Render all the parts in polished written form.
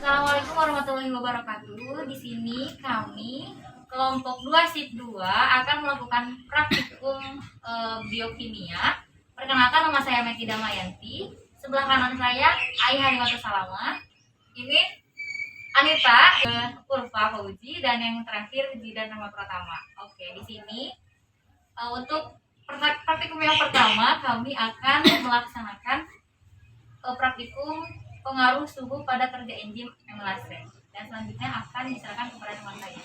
Assalamualaikum warahmatullahi wabarakatuh. Di sini kami kelompok 2 SIP 2 akan melakukan praktikum biokimia. Perkenalkan, nama saya Meti Damayanti. Sebelah kanan saya Ai Halimatus Salama. Ini Anita, Purva Fauzi, dan yang terakhir Jidan nama Pratama. Oke, di sini untuk praktikum yang pertama kami akan melaksanakan praktikum pengaruh suhu pada kerja enzim amilase, dan selanjutnya akan diserahkan kepada teman saya.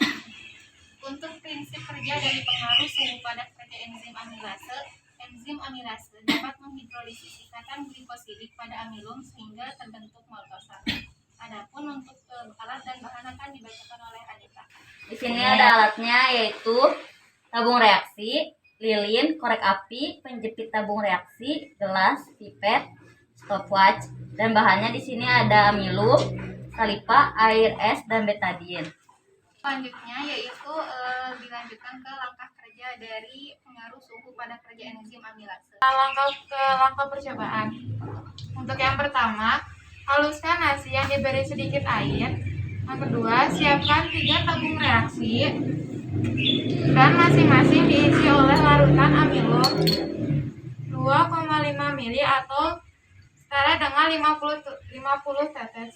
Untuk prinsip kerja dari pengaruh suhu pada kerja enzim amilase dapat menghidrolisis ikatan glikosidik pada amilum sehingga terbentuk maltosa. Adapun untuk alat dan bahan akan dibacakan oleh Anita. Di sini ada alatnya, yaitu tabung reaksi, lilin, korek api, penjepit tabung reaksi, gelas, pipet, stopwatch, dan bahannya di sini ada amilum, salipa, air es, dan betadin. Selanjutnya yaitu dilanjutkan ke langkah kerja dari pengaruh suhu pada kerja enzim amilase. Langkah percobaan. Untuk yang pertama, haluskan nasi yang diberi sedikit air. Yang kedua, siapkan 3 tabung reaksi dan masing-masing diisi oleh larutan amilum 2,5 ml atau setara dengan 50 tetes.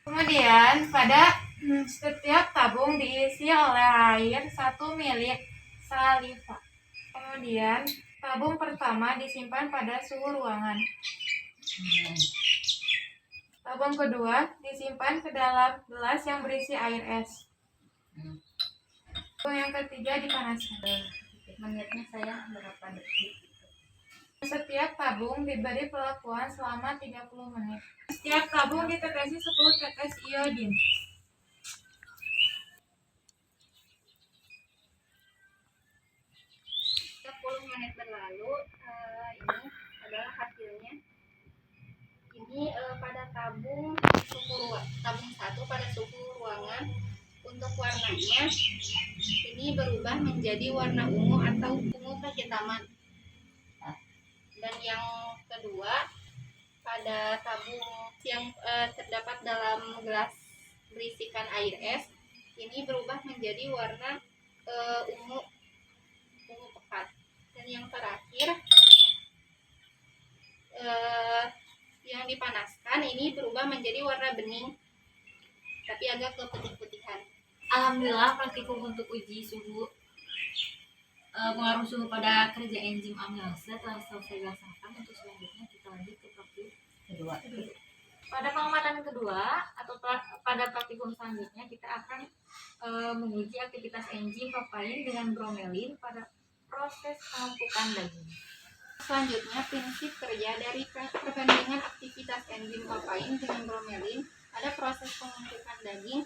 Kemudian pada setiap tabung diisi oleh air 1 ml saliva. Kemudian tabung pertama disimpan pada suhu ruangan. Tabung kedua disimpan ke dalam gelas yang berisi air es. Tabung yang ketiga dipanaskan. Menitnya saya berapa detik? Setiap tabung diberi pelakuan selama 30 menit. Setiap tabung ditetesi 10 tetes iodin. Menit berlalu, ini adalah hasilnya. Ini pada tabung 1 pada suhu ruangan. Untuk warnanya ini berubah menjadi warna ungu atau ungu kehitaman. Dan yang kedua, pada tabung yang terdapat dalam gelas berisikan air es, ini berubah menjadi warna ungu pekat. Dan yang terakhir, yang dipanaskan ini berubah menjadi warna bening, tapi agak keputih-putihan. Alhamdulillah, praktikum untuk uji suhu pengaruh suhu pada kerja enzim amilase telah selesai dilaksanakan. Untuk selanjutnya kita lanjut ke praktikum kedua. Pada pengamatan kedua atau pada praktikum selanjutnya kita akan menguji aktivitas enzim papain dengan bromelin pada proses penumpukan daging. Selanjutnya, prinsip kerja dari perbandingan aktivitas enzim papain dengan bromelin pada proses penumpukan daging,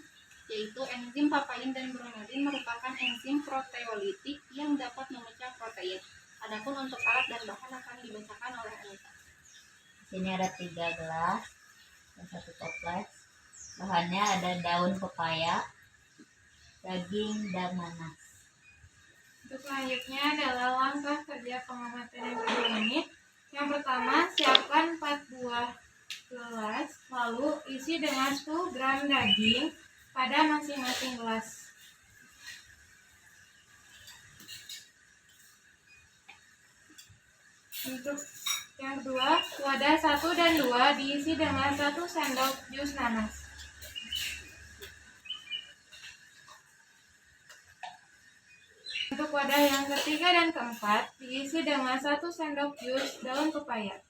yaitu enzim papain dan bromelin merupakan enzim proteolitik yang dapat memecah protein. Adapun untuk alat dan bahan akan dibacakan oleh Anita. Sini ada 3 gelas dan 1 toples. Bahannya ada daun pepaya, daging, dan nanas. Untuk selanjutnya adalah langkah kerja pengamatan yang kedua ini. Yang pertama, siapkan 4 buah gelas, lalu isi dengan 10 gram daging pada masing-masing gelas. Untuk yang kedua, wadah 1 dan 2 diisi dengan 1 sendok jus nanas. Untuk wadah yang ketiga dan keempat diisi dengan 1 sendok jus daun pepaya.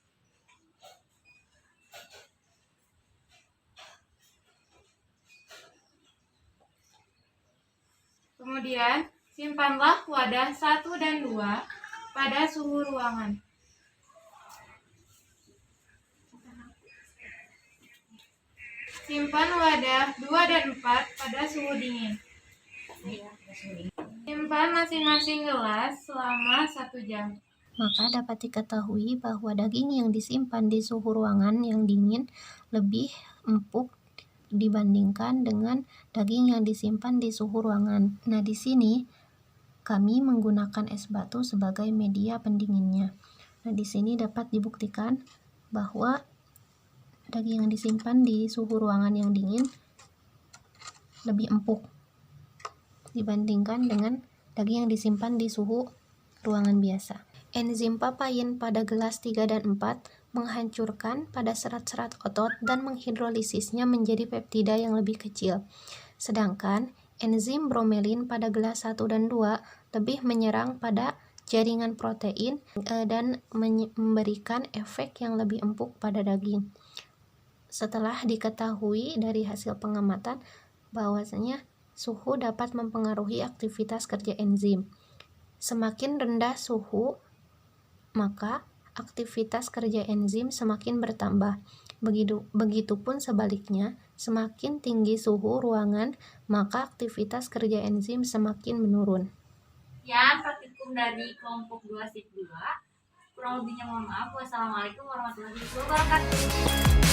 Kemudian, simpanlah wadah 1 dan 2 pada suhu ruangan. Simpan wadah 2 dan 4 pada suhu dingin. Simpan masing-masing gelas selama 1 jam. Maka dapat diketahui bahwa daging yang disimpan di suhu ruangan yang dingin lebih empuk dibandingkan dengan daging yang disimpan di suhu ruangan. Nah, di sini kami menggunakan es batu sebagai media pendinginnya. Nah, di sini dapat dibuktikan bahwa daging yang disimpan di suhu ruangan yang dingin lebih empuk dibandingkan dengan daging yang disimpan di suhu ruangan biasa. Enzim papain pada gelas 3 dan 4 menghancurkan pada serat-serat otot dan menghidrolisisnya menjadi peptida yang lebih kecil. Sedangkan enzim bromelin pada gelas 1 dan 2 lebih menyerang pada jaringan protein dan memberikan efek yang lebih empuk pada daging. Setelah diketahui dari hasil pengamatan bahwasanya suhu dapat mempengaruhi aktivitas kerja enzim. Semakin rendah suhu, maka aktivitas kerja enzim semakin bertambah. Begitupun sebaliknya, semakin tinggi suhu ruangan, maka aktivitas kerja enzim semakin menurun. Sekian praktikum dari kelompok 2 sip 2. Kurang lebihnya mohon maaf. Wassalamualaikum warahmatullahi wabarakatuh.